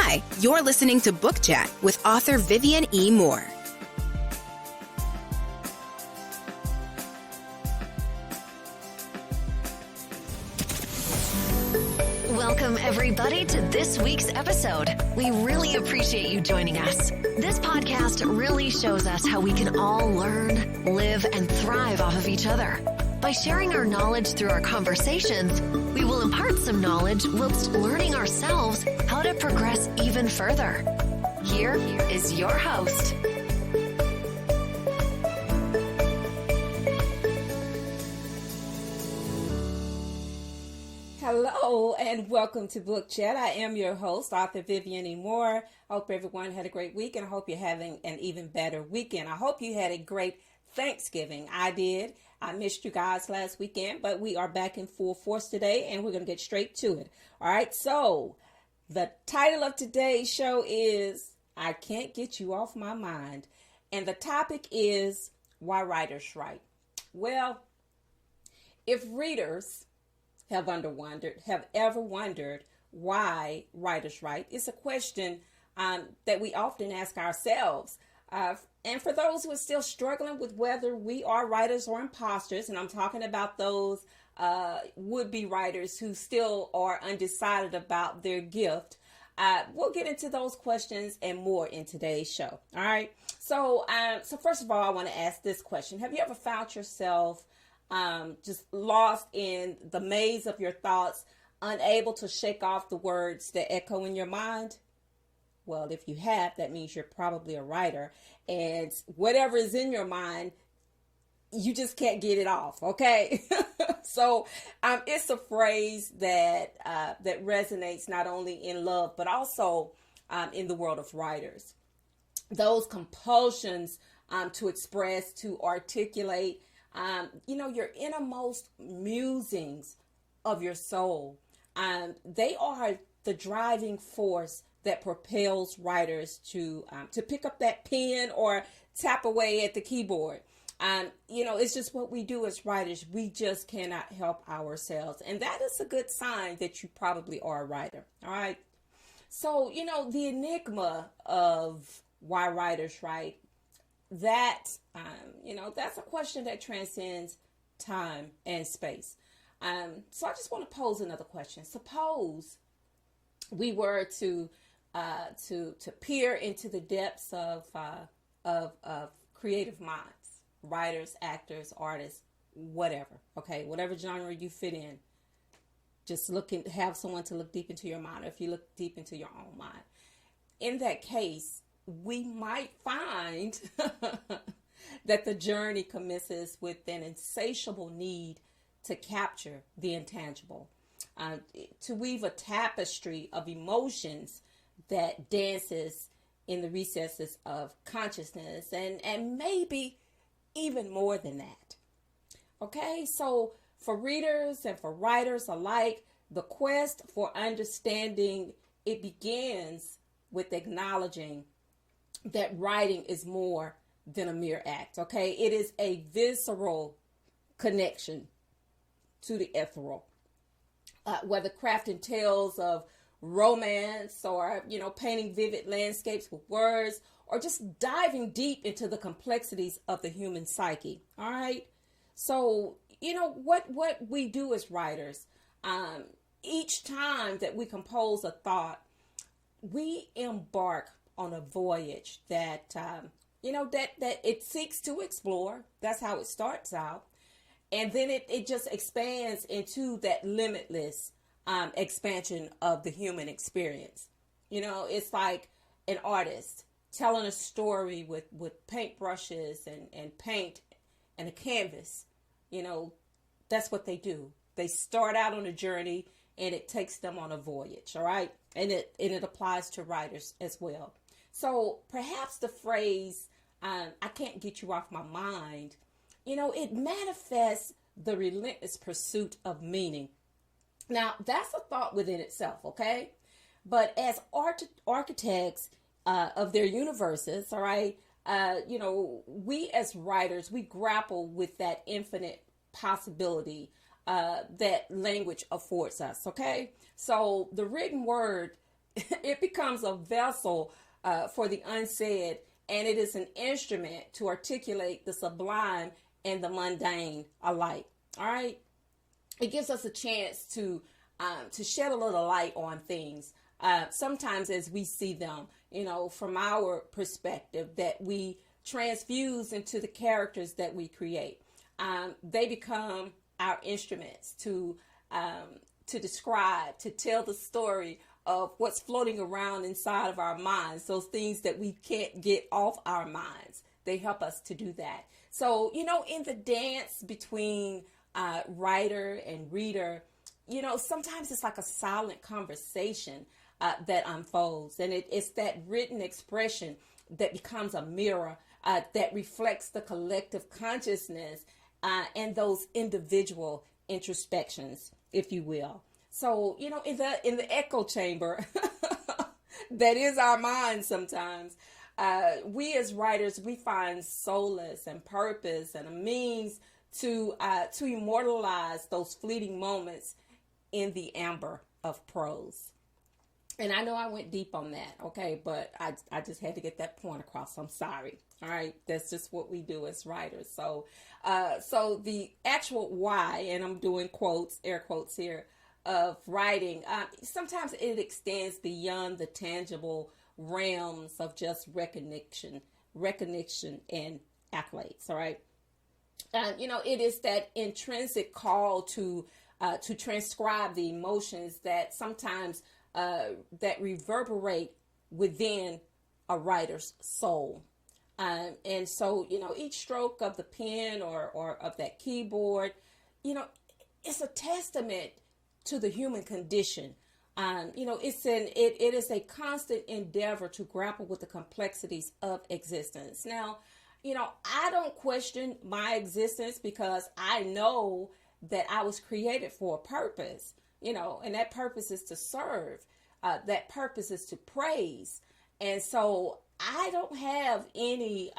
Hi, you're listening to Book Chat with author Vivian E. Moore. Welcome, everybody, to this week's episode. We really appreciate you joining us. This podcast really shows us how we can all learn, live, and thrive off of each other. By sharing our knowledge through our conversations, we will impart some knowledge whilst learning ourselves how to progress even further. Here is your host. Hello and welcome to Book Chat. I am your host, author Vivian E. Moore. I hope everyone had a great week and I hope you're having an even better weekend. I hope you had a great Thanksgiving. I did. I missed you guys last weekend, but we are back in full force today and we're going to get straight to it. All right, so the title of today's show is I Can't Get You Off My Mind. And the topic is why writers write. Well, if readers have ever wondered why writers write, it's a question that we often ask ourselves. And for those who are still struggling with whether we are writers or imposters, and I'm talking about those would-be writers who still are undecided about their gift, we'll get into those questions and more in today's show. All right. So first of all, I want to ask this question. Have you ever found yourself just lost in the maze of your thoughts, unable to shake off the words that echo in your mind? Well, if you have, that means you're probably a writer, and whatever is in your mind, you just can't get it off. Okay. So it's a phrase that that resonates not only in love, but also in the world of writers. Those compulsions to express, to articulate, your innermost musings of your soul. They are the driving force that propels writers to pick up that pen or tap away at the keyboard. It's just what we do as writers. We just cannot help ourselves. And that is a good sign that you probably are a writer. All right. So, the enigma of why writers write, that's a question that transcends time and space. So I just want to pose another question. Suppose we were to peer into the depths of creative minds, writers, actors, artists, whatever. Okay, whatever genre you fit in. Just have someone to look deep into your mind, or if you look deep into your own mind. In that case, we might find that the journey commences with an insatiable need to capture the intangible, to weave a tapestry of emotions that dances in the recesses of consciousness, and maybe even more than that. Okay, so for readers and for writers alike, the quest for understanding, it begins with acknowledging that writing is more than a mere act. Okay, it is a visceral connection to the ethereal. Whether crafting tales of romance or, painting vivid landscapes with words, or just diving deep into the complexities of the human psyche. All right. So, what we do as writers, each time that we compose a thought, we embark on a voyage that, that it seeks to explore. That's how it starts out. And then it just expands into that limitless expansion of the human experience. It's like an artist telling a story with paintbrushes and paint and a canvas. That's what they do. They start out on a journey and it takes them on a voyage. All right. And it applies to writers as well. So perhaps the phrase, I can't get you off my mind, it manifests the relentless pursuit of meaning. Now, that's a thought within itself, okay? But as architects of their universes, all right, we as writers, we grapple with that infinite possibility that language affords us, okay? So the written word it becomes a vessel for the unsaid, and it is an instrument to articulate the sublime and the mundane alike. All right, it gives us a chance to shed a little light on things. Sometimes as we see them, from our perspective, that we transfuse into the characters that we create. They become our instruments to describe, to tell the story of what's floating around inside of our minds, those things that we can't get off our minds. They help us to do that. So, in the dance between writer and reader, sometimes it's like a silent conversation that unfolds. And it's that written expression that becomes a mirror that reflects the collective consciousness and those individual introspections, if you will. So, in the echo chamber that is our mind sometimes, we as writers, we find solace and purpose and a means to immortalize those fleeting moments in the amber of prose. And I know I went deep on that, okay, but I just had to get that point across. I'm sorry. All right, that's just what we do as writers. So the actual why, and I'm doing quotes, air quotes here, of writing, sometimes it extends beyond the tangible realms of just recognition and accolades. All right, it is that intrinsic call to transcribe the emotions that sometimes that reverberate within a writer's soul. And so, each stroke of the pen or of that keyboard, it's a testament to the human condition. It is a constant endeavor to grapple with the complexities of existence. Now, I don't question my existence because I know that I was created for a purpose, and that purpose is to serve. That purpose is to praise. And so I don't have any,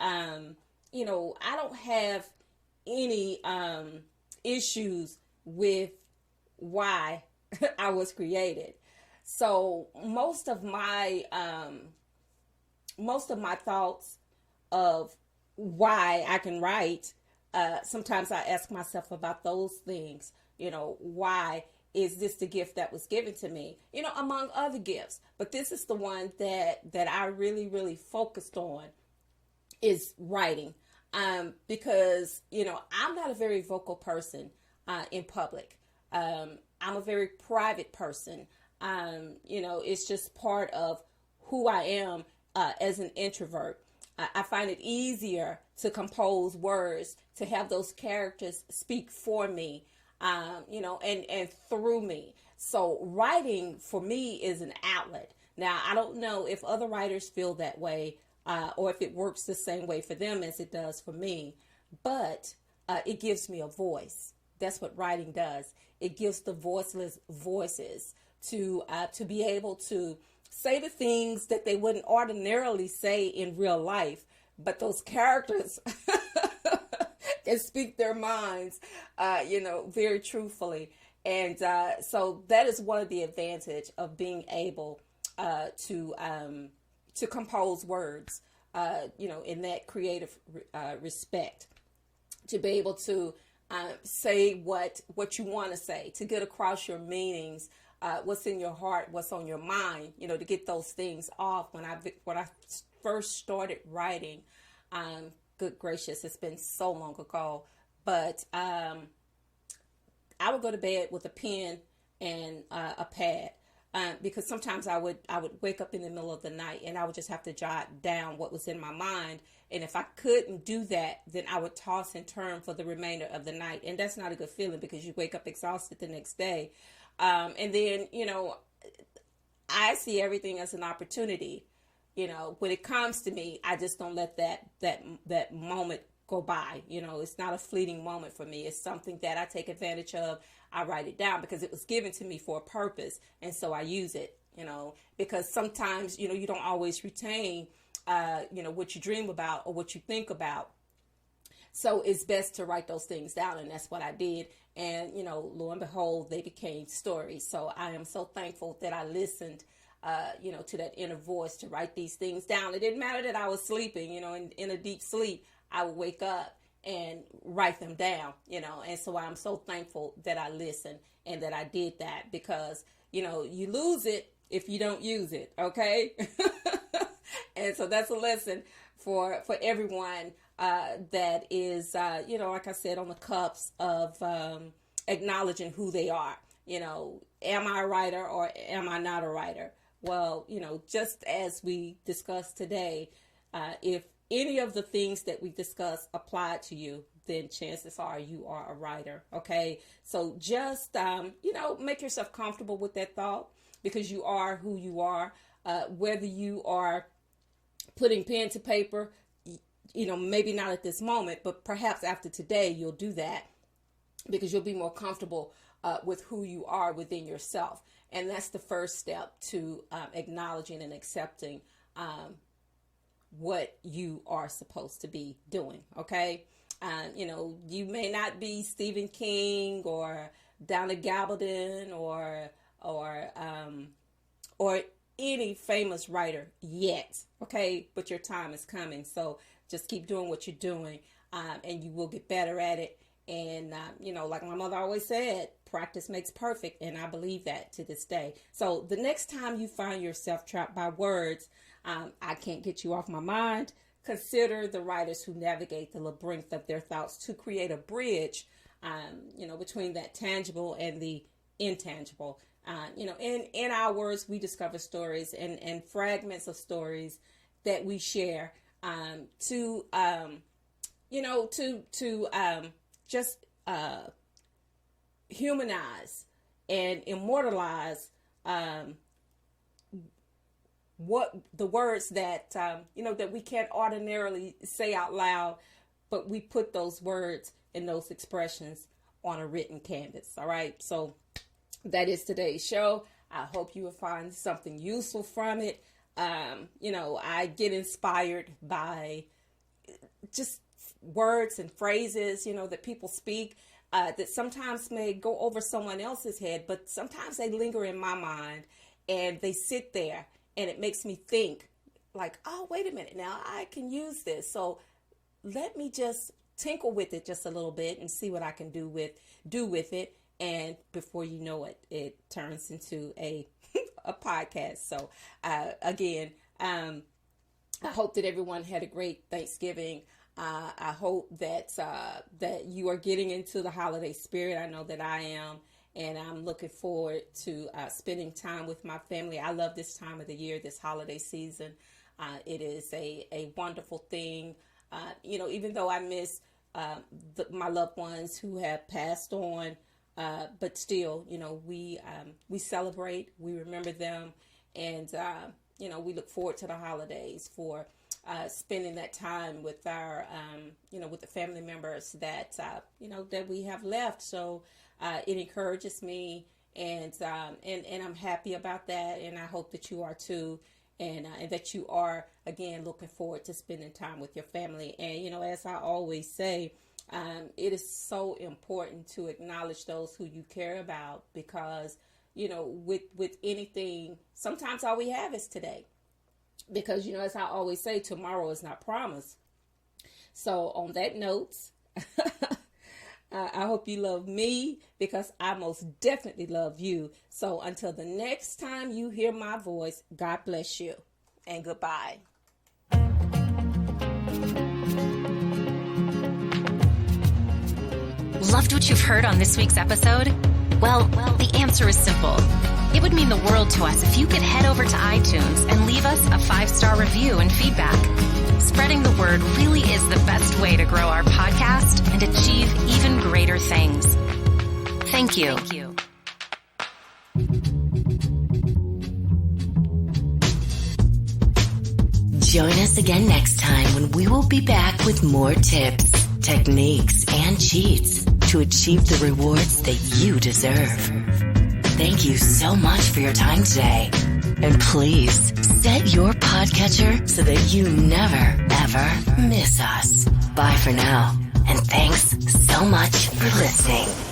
issues with why I was created. So most of my thoughts of why I can write, sometimes I ask myself about those things. Why is this the gift that was given to me? Among other gifts, but this is the one that I really, really focused on, is writing. Because I'm not a very vocal person in public. I'm a very private person. It's just part of who I am as an introvert. I find it easier to compose words, to have those characters speak for me, and through me. So writing for me is an outlet. Now, I don't know if other writers feel that way, or if it works the same way for them as it does for me, but it gives me a voice. That's what writing does. It gives the voiceless voices to be able to say the things that they wouldn't ordinarily say in real life, but those characters can speak their minds, very truthfully. And so that is one of the advantage of being able to compose words, in that creative respect, to be able to say what you want to say, to get across your meanings, what's in your heart, what's on your mind, to get those things off. When I first started writing, good gracious, it's been so long ago, but I would go to bed with a pen and a pad. Because sometimes I would wake up in the middle of the night and I would just have to jot down what was in my mind. And if I couldn't do that, then I would toss and turn for the remainder of the night. And that's not a good feeling because you wake up exhausted the next day. And then, I see everything as an opportunity. When it comes to me, I just don't let that moment go by. It's not a fleeting moment for me. It's something that I take advantage of. I write it down because it was given to me for a purpose. And so I use it, because sometimes, you don't always retain, what you dream about or what you think about. So it's best to write those things down. And that's what I did. And, lo and behold, they became stories. So I am so thankful that I listened to that inner voice to write these things down. It didn't matter that I was sleeping, in a deep sleep. I would wake up and write them down, and so I'm so thankful that I listened and that I did that, because, you lose it if you don't use it. Okay. And so that's a lesson for everyone that is, like I said, on the cups of acknowledging who they are. Am I a writer or am I not a writer? Well, just as we discussed today, if any of the things that we discussed apply to you, then chances are you are a writer. Okay. So just, make yourself comfortable with that thought, because you are who you are, whether you are putting pen to paper, maybe not at this moment, but perhaps after today, you'll do that, because you'll be more comfortable with who you are within yourself. And that's the first step to acknowledging and accepting what you are supposed to be doing. Okay. You may not be Stephen King or Donna Gabaldon or any famous writer yet. Okay. But your time is coming. So just keep doing what you're doing, and you will get better at it. And, like my mother always said, practice makes perfect. And I believe that to this day. So the next time you find yourself trapped by words, I can't get you off my mind, consider the writers who navigate the labyrinth of their thoughts to create a bridge, between that tangible and the intangible. In our words, we discover stories and fragments of stories that we share to just humanize and immortalize what the words that that we can't ordinarily say out loud, but we put those words and those expressions on a written canvas. All right, so that is today's show. I hope you will find something useful from it. I get inspired by just words and phrases, that people speak, that sometimes may go over someone else's head, but sometimes they linger in my mind and they sit there, and it makes me think like, oh, wait a minute, now I can use this. So let me just tinkle with it just a little bit and see what I can do with it. And before you know it, it turns into a podcast. So again, I hope that everyone had a great Thanksgiving. I hope that you are getting into the holiday spirit. I know that I am, and I'm looking forward to spending time with my family. I love this time of the year, this holiday season. It is a wonderful thing. Even though I miss my loved ones who have passed on, but still, we celebrate, we remember them, and we look forward to the holidays for spending that time with our, with the family members that that we have left. So it encourages me, and I'm happy about that, and I hope that you are too, and that you are again looking forward to spending time with your family. And as I always say, it is so important to acknowledge those who you care about, because with anything, sometimes all we have is today. Because, as I always say, tomorrow is not promised. So on that note, I hope you love me, because I most definitely love you. So until the next time you hear my voice, God bless you and goodbye. Loved what you've heard on this week's episode? Well, the answer is simple. It would mean the world to us if you could head over to iTunes and leave us a 5-star review and feedback. Spreading the word really is the best way to grow our podcast and achieve even greater things. Thank you. Join us again next time when we will be back with more tips, techniques, and cheats to achieve the rewards that you deserve. Thank you so much for your time today. And please set your podcatcher so that you never, ever miss us. Bye for now. And thanks so much for listening.